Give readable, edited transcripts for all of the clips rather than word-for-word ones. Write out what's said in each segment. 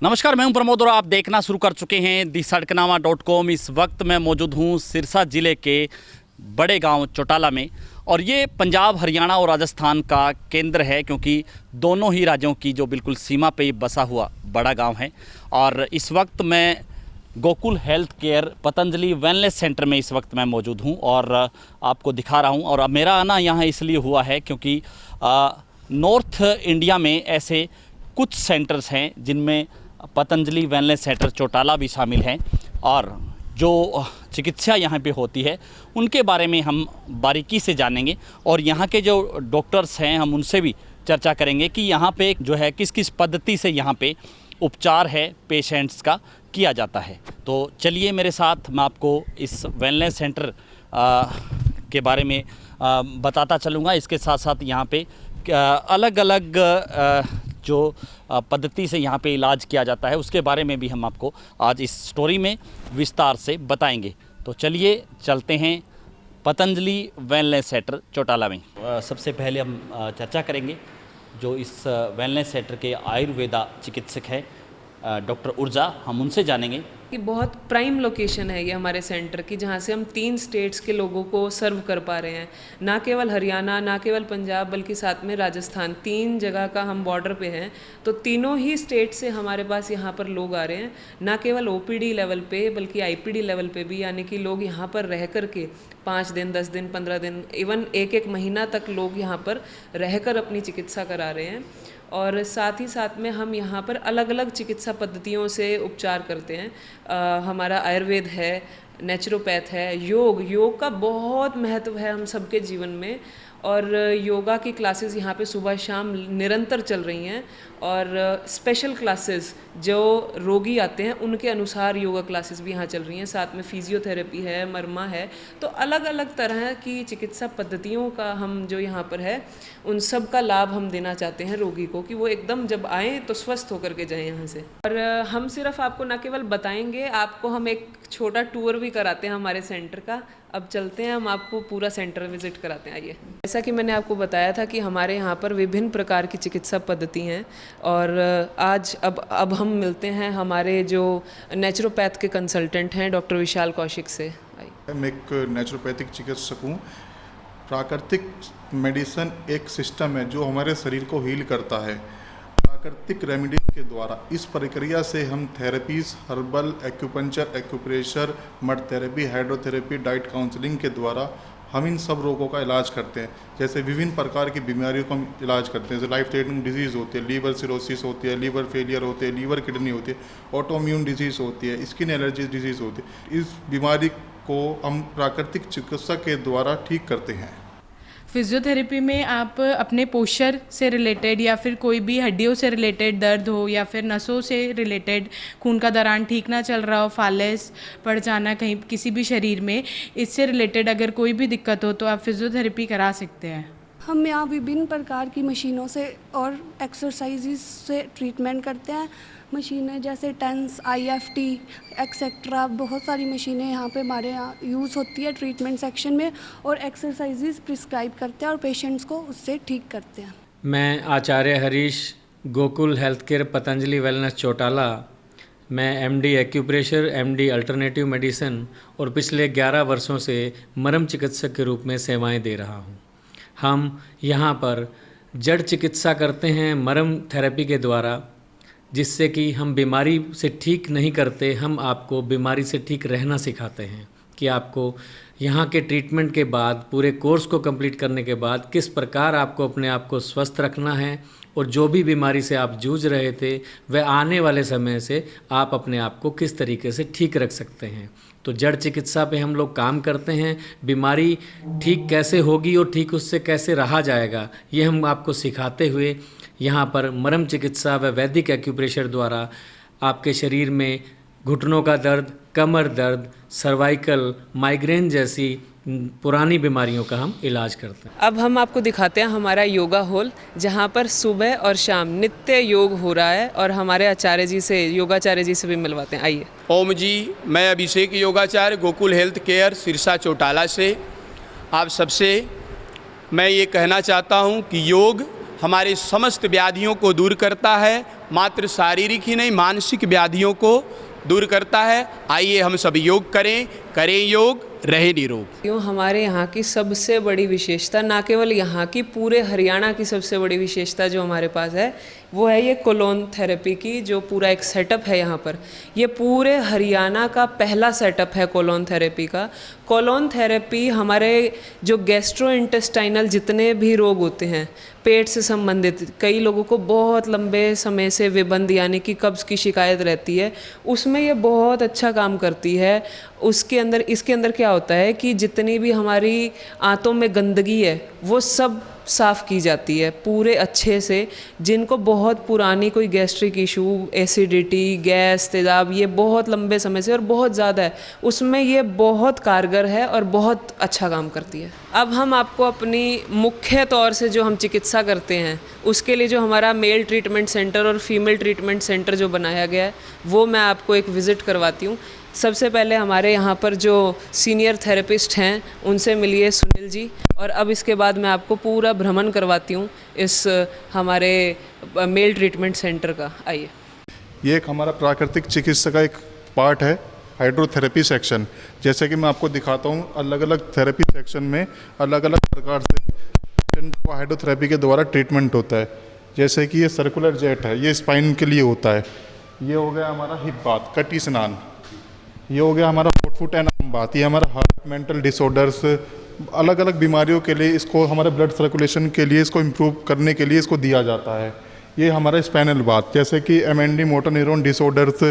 नमस्कार, मैं हूं प्रमोद और आप देखना शुरू कर चुके हैं दी-सड़कनामा.com। इस वक्त मैं मौजूद हूं सिरसा ज़िले के बड़े गांव चौटाला में और ये पंजाब, हरियाणा और राजस्थान का केंद्र है, क्योंकि दोनों ही राज्यों की जो बिल्कुल सीमा पे बसा हुआ बड़ा गांव है। और इस वक्त मैं Gokul health care Patanjali wellness centre में इस वक्त मैं मौजूद हूं और आपको दिखा रहा हूं। और मेरा आना यहाँ इसलिए हुआ है क्योंकि नॉर्थ इंडिया में ऐसे कुछ सेंटर्स हैं जिनमें पतंजलि वेलनेस सेंटर चौटाला भी शामिल हैं और जो चिकित्सा यहाँ पे होती है उनके बारे में हम बारीकी से जानेंगे और यहाँ के जो डॉक्टर्स हैं हम उनसे भी चर्चा करेंगे कि यहाँ पे जो है किस किस पद्धति से यहाँ पे उपचार है पेशेंट्स का किया जाता है। तो चलिए मेरे साथ, मैं आपको इस वेलनेस सेंटर के बारे में बताता चलूँगा। इसके साथ साथ यहाँ पे अलग अलग जो पद्धति से यहाँ पे इलाज किया जाता है उसके बारे में भी हम आपको आज इस स्टोरी में विस्तार से बताएंगे। तो चलिए चलते हैं पतंजलि वेलनेस सेंटर चौटाला में। सबसे पहले हम चर्चा करेंगे जो इस वेलनेस सेंटर के आयुर्वेदा चिकित्सक हैं डॉक्टर ऊर्जा, हम उनसे जानेंगे कि बहुत प्राइम लोकेशन है ये हमारे सेंटर की, जहाँ से हम 3 स्टेट्स के लोगों को सर्व कर पा रहे हैं। ना केवल हरियाणा, ना केवल पंजाब, बल्कि साथ में राजस्थान, 3 जगह का हम बॉर्डर पे हैं। तो तीनों ही स्टेट से हमारे पास यहाँ पर लोग आ रहे हैं, ना केवल ओपीडी लेवल पे बल्कि आईपीडी लेवल पे भी, यानी कि लोग यहाँ पर रह कर के 5 दिन, 10 दिन, 15 दिन, इवन एक महीना तक लोग यहाँ पर रहकर अपनी चिकित्सा करा रहे हैं। और साथ ही साथ में हम यहाँ पर अलग अलग चिकित्सा पद्धतियों से उपचार करते हैं। हमारा आयुर्वेद है, नेचुरोपैथ है, योग का बहुत महत्व है हम सबके जीवन में। और योगा की क्लासेस यहाँ पे सुबह शाम निरंतर चल रही हैं और स्पेशल क्लासेस जो रोगी आते हैं उनके अनुसार योगा क्लासेस भी यहाँ चल रही हैं। साथ में फिजियोथेरेपी है, मरमा है। तो अलग अलग तरह की चिकित्सा पद्धतियों का हम जो यहाँ पर है उन सब का लाभ हम देना चाहते हैं रोगी को, कि वो एकदम जब आएँ तो स्वस्थ होकर के जाएँ यहाँ से। और हम सिर्फ आपको न केवल बताएंगे, आपको हम एक छोटा टूर भी कराते हैं हमारे सेंटर का। अब चलते हैं, हम आपको पूरा सेंटर विजिट कराते हैं, आइए। जैसा कि मैंने आपको बताया था कि हमारे यहाँ पर विभिन्न प्रकार की चिकित्सा पद्धति हैं और आज अब हम मिलते हैं हमारे जो नेचुरोपैथ के कंसल्टेंट हैं डॉक्टर विशाल कौशिक से। मैं एक नेचुरोपैथिक चिकित्सक हूँ। प्राकृतिक मेडिसिन एक सिस्टम है जो हमारे शरीर को हील करता है प्राकृतिक रेमेडीज के द्वारा। इस प्रक्रिया से हम therapies, herbal, acupuncture, acupressure, mud therapy, hydrotherapy, diet counselling के द्वारा हम इन सब रोगों का इलाज करते हैं। जैसे विभिन्न प्रकार की बीमारियों का हम इलाज करते हैं। जैसे लाइफ थ्रेटनिंग डिजीज़ होती है, लीवर सिरोसिस होती है, लीवर फेलियर होते हैं, लीवर किडनी होती है, ऑटोइम्यून डिजीज़ होती है, स्किन एलर्जी डिजीज़ होती है। इस बीमारी को हम प्राकृतिक चिकित्सा के द्वारा ठीक करते हैं। फिजियोथेरेपी में आप अपने पोस्चर से रिलेटेड या फिर कोई भी हड्डियों से रिलेटेड दर्द हो या फिर नसों से रिलेटेड, खून का दौरान ठीक ना चल रहा हो, फालेस पड़ जाना कहीं किसी भी शरीर में, इससे रिलेटेड अगर कोई भी दिक्कत हो तो आप फिजियोथेरेपी करा सकते हैं। हम यहाँ विभिन्न प्रकार की मशीनों से और एक्सरसाइजेस से ट्रीटमेंट करते हैं। मशीनें जैसे टेंस, IFT एक्सेट्रा, बहुत सारी मशीनें यहाँ पे हमारे यहाँ यूज़ होती है ट्रीटमेंट सेक्शन में, और एक्सरसाइजेस प्रिस्क्राइब करते हैं और पेशेंट्स को उससे ठीक करते हैं। मैं Acharya Harish, Gokul health care Patanjali wellness Chautala. मैं MD acupressure, MD alternative medicine और पिछले 11 वर्षों से मरम चिकित्सक के रूप में सेवाएं दे रहा हूं। हम यहां पर जड़ चिकित्सा करते हैं मरम थेरेपी के द्वारा, जिससे कि हम बीमारी से ठीक नहीं करते, हम आपको बीमारी से ठीक रहना सिखाते हैं कि आपको यहाँ के ट्रीटमेंट के बाद, पूरे कोर्स को कंप्लीट करने के बाद किस प्रकार आपको अपने आप को स्वस्थ रखना है और जो भी बीमारी से आप जूझ रहे थे वह आने वाले समय से आप अपने आप को किस तरीके से ठीक रख सकते हैं। तो जड़ चिकित्सा पे हम लोग काम करते हैं। बीमारी ठीक कैसे होगी और ठीक उससे कैसे रहा जाएगा, ये हम आपको सिखाते हुए यहाँ पर मरम चिकित्सा व वैदिक एक्यूप्रेशर द्वारा आपके शरीर में घुटनों का दर्द, कमर दर्द, सर्वाइकल, माइग्रेन जैसी पुरानी बीमारियों का हम इलाज करते हैं। अब हम आपको दिखाते हैं हमारा योगा हॉल, जहाँ पर सुबह और शाम नित्य योग हो रहा है और हमारे आचार्य जी से, योगाचार्य जी से भी मिलवाते हैं, आइए। ओम जी, मैं अभिषेक योगाचार्य गोकुल हेल्थ केयर सिरसा चौटाला से आप सबसे मैं ये कहना चाहता हूँ कि योग हमारे समस्त व्याधियों को दूर करता है, मात्र शारीरिक ही नहीं मानसिक व्याधियों को दूर करता है। आइए हम सब योग करें योग, रहे निरोग। क्यों हमारे यहाँ की सबसे बड़ी विशेषता, ना केवल यहाँ की, पूरे हरियाणा की सबसे बड़ी विशेषता जो हमारे पास है वो है ये कोलोन थेरेपी की जो पूरा एक सेटअप है यहाँ पर। ये पूरे हरियाणा का पहला सेटअप है कोलोन थेरेपी का। कोलोन थेरेपी हमारे जो गैस्ट्रोइंटेस्टाइनल जितने भी रोग होते हैं पेट से संबंधित, कई लोगों को बहुत लंबे समय से विबंध यानी कि कब्ज़ की शिकायत रहती है, उसमें ये बहुत अच्छा काम करती है। उसके अंदर इसके अंदर क्या होता है कि जितनी भी हमारी आंतों में गंदगी है वो सब साफ़ की जाती है पूरे अच्छे से। जिनको बहुत पुरानी कोई गैस्ट्रिक इशू, एसिडिटी, गैस, तेज़ाब ये बहुत लंबे समय से और बहुत ज़्यादा है, उसमें ये बहुत कारगर है और बहुत अच्छा काम करती है। अब हम आपको अपनी मुख्य तौर से जो हम चिकित्सा करते हैं उसके लिए जो हमारा मेल ट्रीटमेंट सेंटर और फीमेल ट्रीटमेंट सेंटर जो बनाया गया है वो मैं आपको एक विज़िट करवाती हूँ। सबसे पहले हमारे यहाँ पर जो सीनियर थेरेपिस्ट हैं उनसे मिलिए, सुनील जी, और अब इसके बाद मैं आपको पूरा भ्रमण करवाती हूँ इस हमारे मेल ट्रीटमेंट सेंटर का। आइए। ये एक हमारा प्राकृतिक चिकित्सा का एक पार्ट है, हाइड्रोथेरेपी सेक्शन। जैसे कि मैं आपको दिखाता हूँ, अलग अलग थेरेपी सेक्शन में अलग अलग प्रकार से पेशेंट को हाइड्रोथेरेपी के द्वारा ट्रीटमेंट होता है। जैसे कि ये सर्कुलर जेट है, ये स्पाइन के लिए होता है। ये हो गया हमारा हिप बाथ, कटी स्नान। ये हो गया हमारा फुट एंड आर्म बाथ। ये हमारा हार्ट, मेंटल डिसऑर्डर्स, अलग अलग बीमारियों के लिए इसको, हमारे ब्लड सर्कुलेशन के लिए इसको इम्प्रूव करने के लिए इसको दिया जाता है। ये हमारा स्पाइनल बाथ, जैसे कि MND, motor neuron disorders,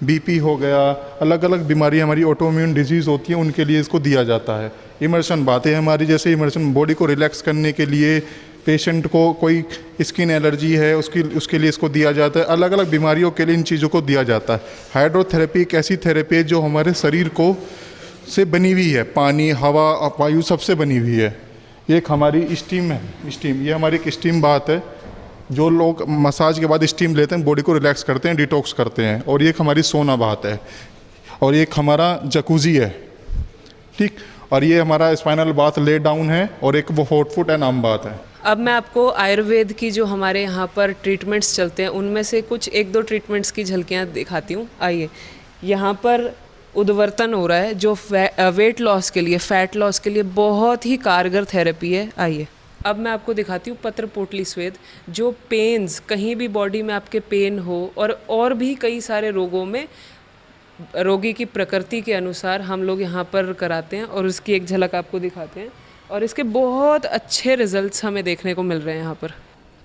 BP हो गया, अलग अलग बीमारी हमारी ऑटोइम्यून डिजीज़ होती है उनके लिए इसको दिया जाता है। इमर्शन बात है हमारी, जैसे इमर्शन बॉडी को रिलैक्स करने के लिए, पेशेंट को कोई स्किन एलर्जी है उसके लिए इसको दिया जाता है। अलग अलग बीमारियों के लिए इन चीज़ों को दिया जाता है। हाइड्रोथेरेपी एक ऐसी थेरेपी है जो हमारे शरीर को से बनी हुई है, पानी, हवा, वायु सबसे बनी हुई है। एक हमारी स्टीम है, स्टीम, ये हमारी एक स्टीम बात है। जो लोग मसाज के बाद स्टीम लेते हैं बॉडी को रिलैक्स करते हैं, डिटॉक्स करते हैं। और ये एक हमारी सोना बात है, और एक हमारा जकूजी है, ठीक। और ये हमारा स्पाइनल बाथ ले डाउन है, और एक वो hot foot and arm bath है। अब मैं आपको आयुर्वेद की जो हमारे यहाँ पर ट्रीटमेंट्स चलते हैं उनमें से कुछ एक दो ट्रीटमेंट्स की झलकियाँ दिखाती हूँ। आइए। यहाँ पर उद्वर्तन हो रहा है जो वेट लॉस के लिए, फैट लॉस के लिए बहुत ही कारगर थेरेपी है। आइए। अब मैं आपको दिखाती हूँ पत्र पोटली स्वेद, जो पेन्स, कहीं भी बॉडी में आपके पेन हो और भी कई सारे रोगों में रोगी की प्रकृति के अनुसार हम लोग यहाँ पर कराते हैं, और उसकी एक झलक आपको दिखाते हैं। और इसके बहुत अच्छे रिजल्ट्स हमें देखने को मिल रहे हैं यहाँ पर।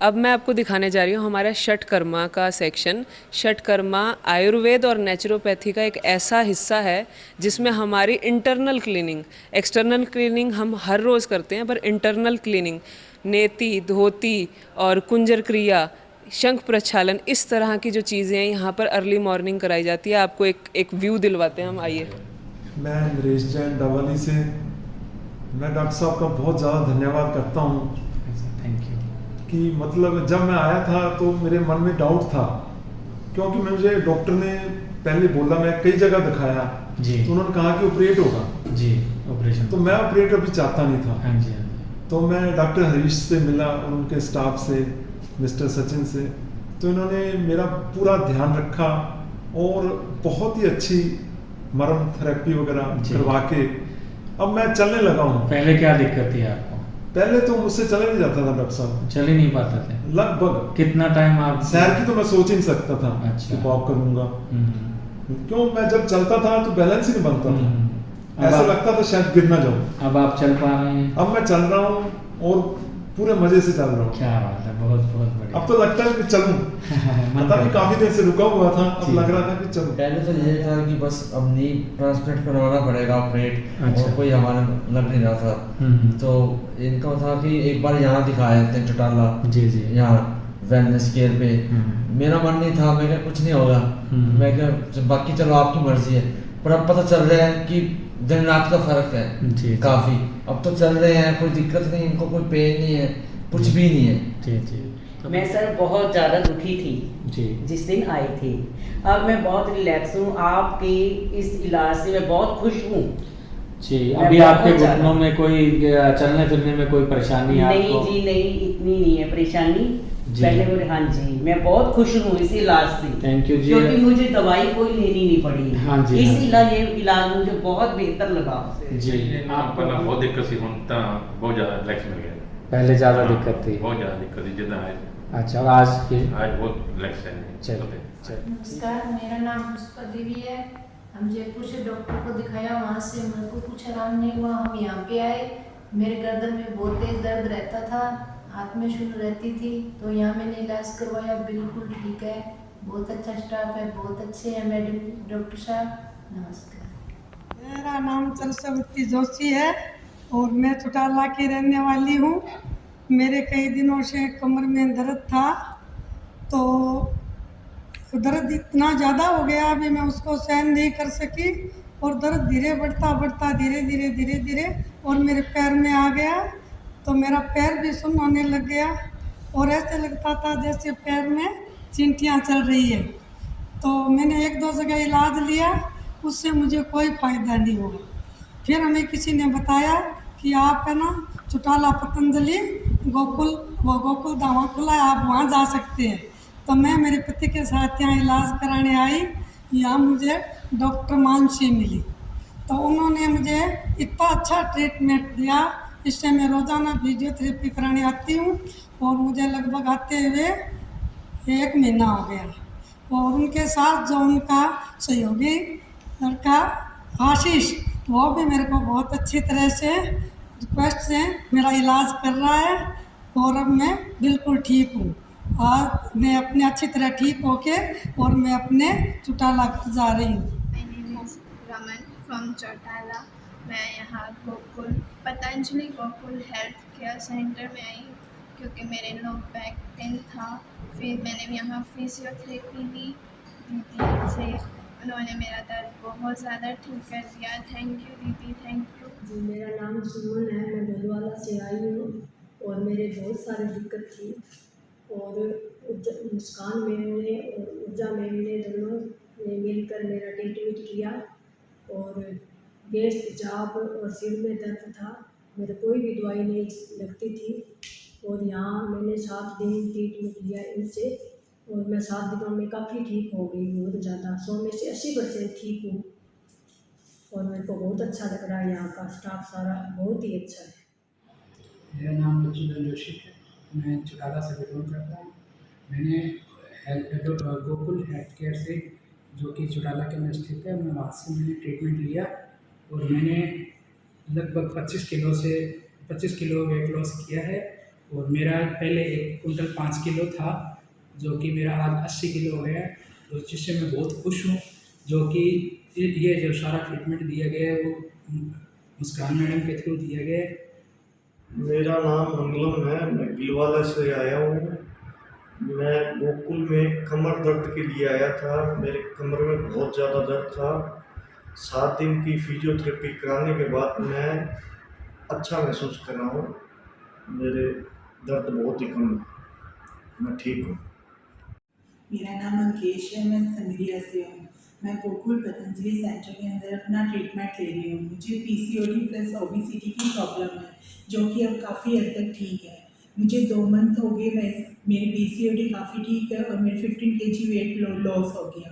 अब मैं आपको दिखाने जा रही हूँ हमारा षटकर्मा का सेक्शन। षटकर्मा आयुर्वेद और नेचुरोपैथी का एक ऐसा हिस्सा है जिसमें हमारी इंटरनल क्लीनिंग, एक्सटर्नल क्लीनिंग हम हर रोज़ करते हैं, पर इंटरनल क्लीनिंग, नेति, धोती और कुंजर क्रिया, शंख प्रक्षालन, इस तरह की जो चीज़ें हैं यहाँ पर अर्ली मॉर्निंग कराई जाती है। आपको एक व्यू दिलवाते हैं हम। आइए। मैं नरेश जैन डवाली से, मैं डॉक्टर साहब का बहुत ज़्यादा धन्यवाद करता हूँ। Thank you. कि मतलब जब मैं आया था तो मेरे मन में डाउट था, क्योंकि मुझे डॉक्टर ने पहले बोला, मैं कई जगह दिखाया जी, तो उन्होंने कहा कि ऑपरेट होगा जी, ऑपरेशन। तो मैं ऑपरेट अभी चाहता नहीं था। हाँ जी, हाँ जी। तो मैं डॉक्टर हरीश से मिला और उनके स्टाफ से, मिस्टर सचिन से, तो इन्होंने मेरा पूरा ध्यान रखा और बहुत ही अच्छी मरम थेरेपी वगैरह करवा के अब मैं चलने लगा हूँ। पहले क्या दिक्कत थी आपको? पहले तो मुझसे चला नहीं जाता था डॉक्टर साहब, चल ही नहीं पाते थे लगभग। कितना टाइम आप? सैर की तो मैं सोच ही नहीं सकता था। अच्छा। कि वॉक करूंगा, क्यों मैं जब चलता था तो बैलेंस ही नहीं बनता था, ऐसा लगता था शायद गिर ना जाऊं। अब आप चल पा रहे हैं? अब मैं चल रहा हूँ और पूरे मजे से चल रहा हूँ। क्या बात है, बहुत बहुत बढ़िया। अब तो लगता है कि चलूं। पता नहीं काफी देर से रुका हुआ था, अब लग रहा था कि चलूं। पहले तो ये था कि बस अब नी ट्रांसप्लांट करवाना पड़ेगा ऑपरेट, अच्छा। और कोई हमारा लग नहीं रहा था। तो इनका था कि एक बार यहाँ दिखाया थे चौटाला, जी जी, यहाँ वेलनेस केयर पे। मेरा मन नहीं था, मैं क्या कुछ नहीं होगा, मैं क्या बाकी चलो आपकी मर्जी है, पर अब पता चल रहा है कि दिन रात का फर्क है जी, काफी। अब तो चल रहे हैं, कोई दिक्कत नहीं, इनको कोई पेन नहीं है, कुछ भी नहीं है। जी जी। मैं सर बहुत ज़्यादा दुखी थी जी, जिस दिन आई थी। अब मैं बहुत रिलैक्स हूँ, आपके इस इलाज से मैं बहुत खुश हूँ। जी, मैं अभी बहुत आपके ज़्यादा- घुटनों में कोई चलने फिरने में कोई परेशानी है नहीं आपको? जी नहीं, इतनी नहीं है परेशानी। जी। पहले वो हाँ जी, मैं बहुत खुश हूँ इस इलाज से। थैंक यू जी। क्योंकि मुझे दवाई कोई लेनी नहीं पड़ी। हाँ जी, इस हाँ जी। इलाज मुझे बहुत बेहतर लगा। जी, आपको ना बहुत दिक्कत सी ਹੁਣ ਤਾਂ बहुत ज़्यादा रिलैक्स मिल गया। पहले ज़्यादा दिक्कत थी। बहुत ज़्यादा दिक्कत थी जितना आज अच्छा, और आज आज बहुत रिलैक्स है। चलिए। नमस्कार, मेरा नाम पुष्पा देवी है। हम जयपुर से डॉक्टर को दिखाया, वहाँ से मेरे को कुछ आराम नहीं हुआ। हम यहाँ पे आए, मेरे गर्दन में बहुत तेज दर्द रहता था, हाथ में शूल रहती थी, तो यहाँ मैंने इलाज करवाया, बिल्कुल ठीक है। बहुत अच्छा स्टाफ है, बहुत अच्छे हैं मैडम डॉक्टर साहब। नमस्कार। मेरा नाम सरस्वती जोशी है और मैं चौटाला की रहने वाली हूँ। मेरे कई दिनों से कमर में दर्द था, तो दर्द इतना ज़्यादा हो गया अभी मैं उसको सहन नहीं कर सकी, और दर्द धीरे बढ़ता धीरे धीरे और मेरे पैर में आ गया, तो मेरा पैर भी सुन्न होने लग गया और ऐसे लगता था जैसे पैर में चींटियाँ चल रही है। तो मैंने 1-2 जगह इलाज लिया, उससे मुझे कोई फ़ायदा नहीं हुआ। फिर हमें किसी ने बताया कि आप है ना चौटाला पतंजलि गोकुल धाम खुला है, आप वहाँ जा सकते हैं। तो मैं मेरे पति के साथ यहाँ इलाज कराने आई। यहाँ मुझे डॉक्टर मानसी मिली, तो उन्होंने मुझे इतना अच्छा ट्रीटमेंट दिया, इससे मैं रोज़ाना फिजियोथेरेपी कराने आती हूँ और मुझे लगभग आते हुए 1 महीना हो गया। और उनके साथ जो उनका सहयोगी लड़का आशीष, वो भी मेरे को बहुत अच्छी तरह से रिक्वेस्ट से मेरा इलाज कर रहा है और अब मैं बिल्कुल ठीक हूँ। और मैं अपने अच्छी तरह ठीक होके और मैं अपने चौटाला घर जा रही हूँ। रमन फ्रॉम चौटाला। मैं यहाँ Patanjali Gokul health care centre में आई क्योंकि मेरे लो बैक पेन था। फिर मैंने यहाँ फिजियोथेरेपी ली दीदी से, उन्होंने मेरा दर्द बहुत ज़्यादा ठीक कर दिया। थैंक यू दीदी, थैंक यू। जी, मेरा नाम सुमन है, मैं भदवाला से आई हूँ और मेरे बहुत सारी दिक्कत थी और मुस्कान मैम ने और ऊर्जा मैम ने दोनों ने मिलकर मेरा ट्रीटमेंट किया और गैस तेजाब और सिर में दर्द था, मेरे कोई भी दवाई नहीं लगती थी। और यहाँ मैंने 7 दिन ट्रीटमेंट लिया इनसे और मैं 7 दिनों में काफ़ी ठीक हो गई, बहुत ज़्यादा 100 में से 80% ठीक हूँ और मेरे को बहुत अच्छा लग रहा है। यहाँ का स्टाफ सारा बहुत ही अच्छा है। मेरा नाम बच्चूधन जोशी है, मैं चौटाला से बिलोंग करता हूँ। मैंने गोकुल हेल्थ केयर से, जो कि चौटाला के अंदर स्थित है, मैं वहाँ से मैंने ट्रीटमेंट लिया और मैंने लगभग 25 किलो वेट लॉस किया है। और मेरा पहले 1 कुंटल 5 किलो था, जो कि मेरा आज 80 किलो हो गया है, तो जिससे मैं बहुत खुश हूँ। जो कि ये जो सारा ट्रीटमेंट दिया गया है वो मुस्कान मैडम के थ्रू दिया गया है। मेरा नाम मंगलम है, मैं गिलवाला से आया हूँ। मैं गोकुल में कमर दर्द के लिए आया था, मेरे कमर में बहुत ज़्यादा दर्द था। 7 दिन की फिजियोथेरेपी कराने के बाद मैं अच्छा महसूस कर रहा हूँ, मेरे दर्द बहुत ही कम है, मैं ठीक हूँ। मेरा नाम अंकेश है, मैं संगरिया से हूँ। मैं गोकुल पतंजलि सेंटर के अंदर अपना ट्रीटमेंट ले रही हूँ। मुझे PCOD प्लस ओबेसिटी की प्रॉब्लम है, जो कि अब काफ़ी हद तक ठीक है। मुझे 2 मंथ हो गए, मेरी PCOD काफ़ी ठीक है और मेरे 15 kg वेट लॉस हो गया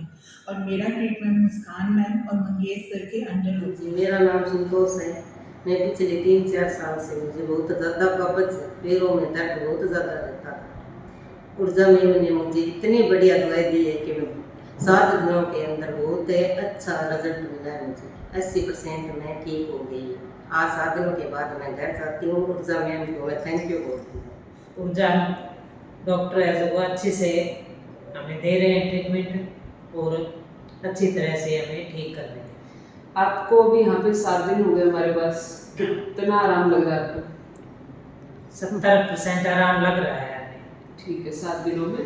और मेरा ट्रीटमेंट मुस्कान मैम और मंगेश सर के अंडर हो गया। मेरा नाम संतोष है। मैं पिछले 3-4 साल से मुझे बहुत ज़्यादा कब्ज, पैरों में दर्द बहुत ज़्यादा रहता था। ऊर्जा मैम ने मुझे इतनी बढ़िया दवाई दी है कि मैं 7 दिनों के अंदर बहुत अच्छा रिजल्ट मिला है। मुझे 80% मैं ठीक हो गई। आज 7 दिनों के बाद मैं घर जाती हूँ। ऊर्जा मैम को मैं थैंक यू बोलती हूँ। ऊर्जा डॉक्टर है जो अच्छे से हमें दे रहे हैं ट्रीटमेंट और अच्छी तरह से हमें ठीक कर रहे हैं। आपको भी यहाँ पे 7 दिन हो गए हमारे पास, कितना आराम लग रहा है आपको? 70% आराम लग रहा है। ठीक है, 7 दिनों में,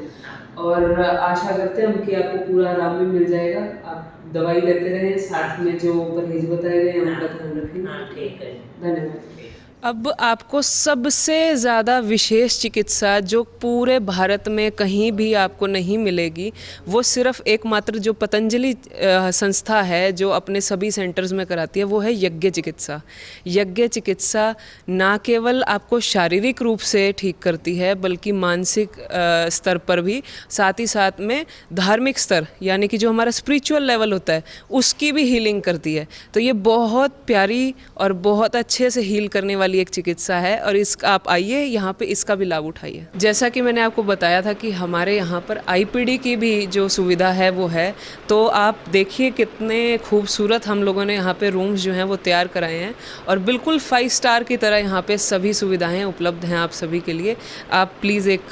और आशा करते हैं हम कि आपको पूरा आराम भी मिल जाएगा। आप दवाई लेते रहें, साथ में जो परहेज बताए गए हैं उनका ध्यान रखें। हाँ ठीक है, धन्यवाद। अब आपको सबसे ज़्यादा विशेष चिकित्सा जो पूरे भारत में कहीं भी आपको नहीं मिलेगी, वो सिर्फ एकमात्र जो पतंजलि संस्था है जो अपने सभी सेंटर्स में कराती है, वो है यज्ञ चिकित्सा। यज्ञ चिकित्सा ना केवल आपको शारीरिक रूप से ठीक करती है बल्कि मानसिक स्तर पर भी, साथ ही साथ में धार्मिक स्तर यानी कि जो हमारा स्पिरिचुअल लेवल होता है उसकी भी हीलिंग करती है। तो ये बहुत प्यारी और बहुत अच्छे से हील करने वाली एक चिकित्सा है और इसका आप आइए यहाँ पे इसका भी लाभ उठाइए। जैसा कि मैंने आपको बताया था कि हमारे यहाँ पर आईपीडी की भी जो सुविधा है वो है, तो आप देखिए कितने खूबसूरत हम लोगों ने यहाँ पे रूम्स जो हैं वो तैयार कराए हैं और बिल्कुल 5 स्टार की तरह यहाँ पे सभी सुविधाएं उपलब्ध हैं आप सभी के लिए। आप प्लीज़ एक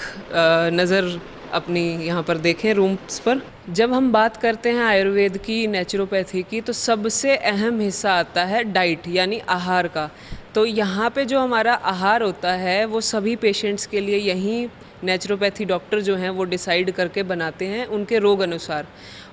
नज़र अपनी यहाँ पर देखें रूम्स पर। जब हम बात करते हैं आयुर्वेद की, नेचुरोपैथी की, तो सबसे अहम हिस्सा आता है डाइट यानी आहार का। तो यहाँ पे जो हमारा आहार होता है वो सभी पेशेंट्स के लिए यहीं नेचुरोपैथी डॉक्टर जो हैं वो डिसाइड करके बनाते हैं उनके रोग अनुसार।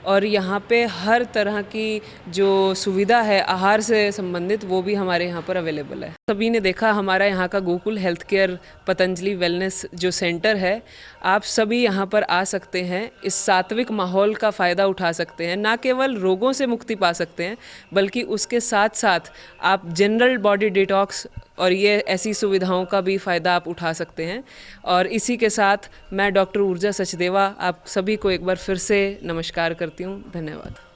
और यहाँ पे हर तरह की जो सुविधा है आहार से संबंधित वो भी हमारे यहाँ पर अवेलेबल है। सभी ने देखा हमारा यहाँ का Gokul health care Patanjali wellness जो सेंटर है, आप सभी यहाँ पर आ सकते हैं, इस सात्विक माहौल का फ़ायदा उठा सकते हैं। ना केवल रोगों से मुक्ति पा सकते हैं बल्कि उसके साथ साथ आप जनरल बॉडी डिटॉक्स और ये ऐसी सुविधाओं का भी फ़ायदा आप उठा सकते हैं। और इसी के साथ मैं डॉक्टर ऊर्जा सचदेवा आप सभी को एक बार फिर से नमस्कार करती हूँ। धन्यवाद।